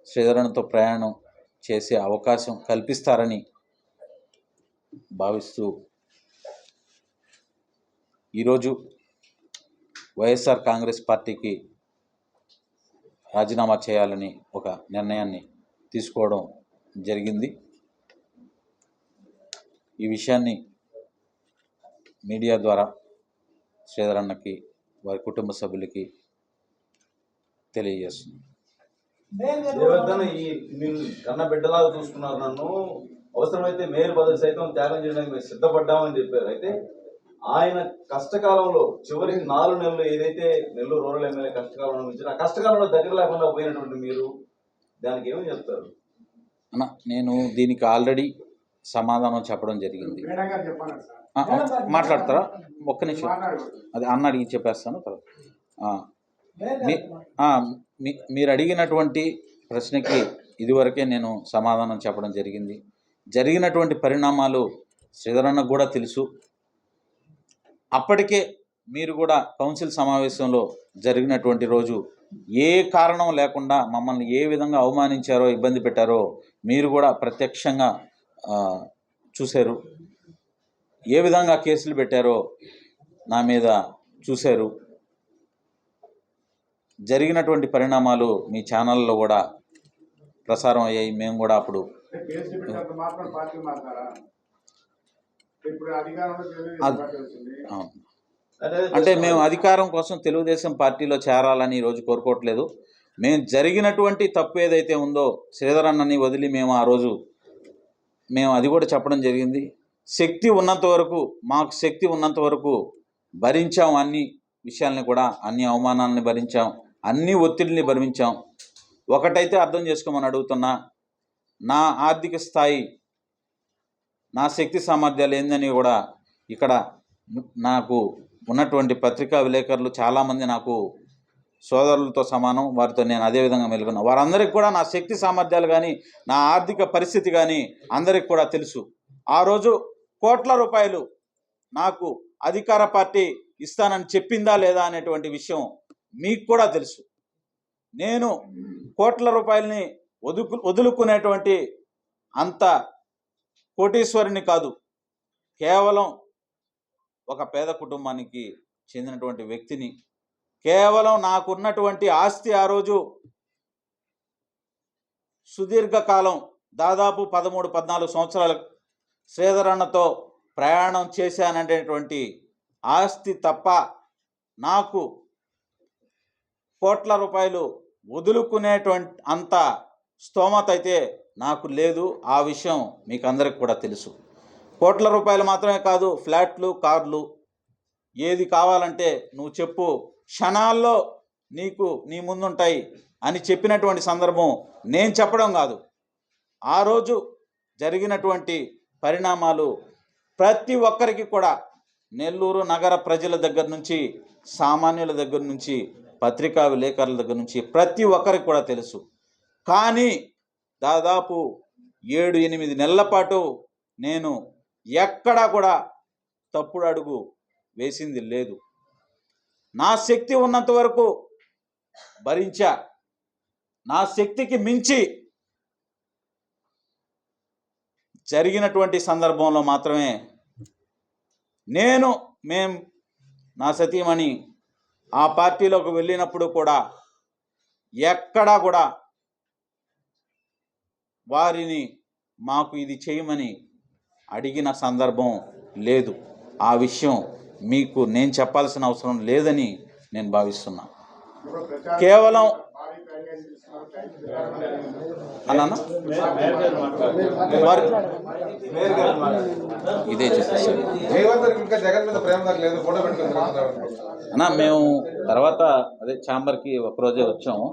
శ్రీధరన్తో ప్రయాణం చేసే అవకాశం కల్పిస్తారని భావిస్తూ ఈరోజు వైఎస్ఆర్ కాంగ్రెస్ పార్టీకి రాజీనామా చేయాలని ఒక నిర్ణయాన్ని తీసుకోవడం జరిగింది. ఈ విషయాన్ని మీడియా ద్వారా శ్రీధరన్నకి వారి కుటుంబ సభ్యులకి తెలియజేస్తుంది. మీరు కన్న బిడ్డలాగా చూసుకున్నారు, నన్ను అవసరమైతే మేయర్ పదవి సైతం త్యాగం చేయడానికి మేము సిద్ధపడ్డామని చెప్పారు. అయితే ఆయన కష్టకాలంలో చివరికి 4 నెలలు ఏదైతే నెల్లూరు రూరల్ ఎమ్మెల్యే కష్టకాలంలో ఇచ్చారు, ఆ కష్టకాలంలో దగ్గర లేకుండా పోయినటువంటి మీరు దానికి ఏమని చెప్తారు? అన్న, నేను దీనికి ఆల్రెడీ సమాధానం చెప్పడం జరిగింది. మాట్లాడతారా? ఒక్క నిమిషం, అది అన్న అడిగి చెప్పేస్తాను. మీరు అడిగినటువంటి ప్రశ్నకి ఇదివరకే నేను సమాధానం చెప్పడం జరిగింది. జరిగినటువంటి పరిణామాలు శ్రీధరన్నకు కూడా తెలుసు. అప్పటికే మీరు కూడా కౌన్సిల్ సమావేశంలో జరిగినటువంటి రోజు ఏ కారణం లేకుండా మమ్మల్ని ఏ విధంగా అవమానించారో, ఇబ్బంది పెట్టారో మీరు కూడా ప్రత్యక్షంగా చూశారు. ఏ విధంగా కేసులు పెట్టారో నా మీద చూశారు. జరిగినటువంటి పరిణామాలు మీ ఛానల్లో కూడా ప్రసారం అయ్యాయి. మేము కూడా అప్పుడు అంటే మేము అధికారం కోసం తెలుగుదేశం పార్టీలో చేరాలని ఈరోజు కోరుకోవట్లేదు. మేము జరిగినటువంటి తప్పు ఏదైతే ఉందో శ్రీధరన్నని వదిలి మేము ఆ రోజు అది కూడా చెప్పడం జరిగింది. శక్తి ఉన్నంత వరకు, మాకు శక్తి ఉన్నంత వరకు భరించాం. అన్ని విషయాల్ని కూడా, అన్ని అవమానాలని భరించాం, అన్ని ఒత్తిడిని భరించాం. ఒకటైతే అర్థం చేసుకోమని అడుగుతున్నా, నా ఆర్థిక స్థాయి, నా శక్తి సామర్థ్యాలు ఏందని కూడా ఇక్కడ నాకు ఉన్నటువంటి పత్రికా విలేకరులు చాలామంది నాకు సోదరులతో సమానం. వారితో నేను అదేవిధంగా మెలుగున్నా. వారందరికీ కూడా నా శక్తి సామర్థ్యాలు కానీ, నా ఆర్థిక పరిస్థితి కానీ అందరికి కూడా తెలుసు. ఆ రోజు కోట్ల రూపాయలు నాకు అధికార పార్టీ ఇస్తానని చెప్పిందా లేదా అనేటువంటి విషయం మీకు కూడా తెలుసు. నేను కోట్ల రూపాయలని వదులుకునేటువంటి అంత కోటీశ్వరుని కాదు. కేవలం ఒక పేద కుటుంబానికి చెందినటువంటి వ్యక్తిని. కేవలం నాకున్నటువంటి ఆస్తి ఆ రోజు సుదీర్ఘకాలం దాదాపు 13-14 సంవత్సరాలు శ్రీధరన్నతో ప్రయాణం చేశాననేటువంటి ఆస్తి తప్ప నాకు కోట్ల రూపాయలు వదులుకునేటువంటి అంత స్తోమత అయితే నాకు లేదు. ఆ విషయం మీకు అందరికి కూడా తెలుసు. కోట్ల రూపాయలు మాత్రమే కాదు, ఫ్లాట్లు, కార్లు, ఏది కావాలంటే నువ్వు చెప్పు, క్షణాల్లో నీ ముందుంటాయి అని చెప్పినటువంటి సందర్భం నేను చెప్పడం కాదు. ఆ రోజు జరిగినటువంటి పరిణామాలు ప్రతి ఒక్కరికి కూడా, నెల్లూరు నగర ప్రజల దగ్గర నుంచి, సామాన్యుల దగ్గర నుంచి, పత్రికా విలేకరుల దగ్గర నుంచి ప్రతి ఒక్కరికి కూడా తెలుసు. కానీ దాదాపు 7-8 నెలల పాటు నేను ఎక్కడా కూడా తప్పుడు అడుగు వేసింది లేదు. నా శక్తి ఉన్నంత వరకు భరించా. నా శక్తికి మించి జరిగినటువంటి సందర్భంలో మాత్రమే నా సతీమణి ఆ పార్టీలోకి వెళ్ళినప్పుడు కూడా ఎక్కడా కూడా వారిని మాకు ఇది చేయమని అడిగిన సందర్భం లేదు. ఆ విషయం మీకు నేను చెప్పాల్సిన అవసరం లేదని నేను భావిస్తున్నా. కేవలం ఇదే చెప్పేసారు అన్న. మేము తర్వాత ఛాంబర్కి ఒకరోజే వచ్చాము.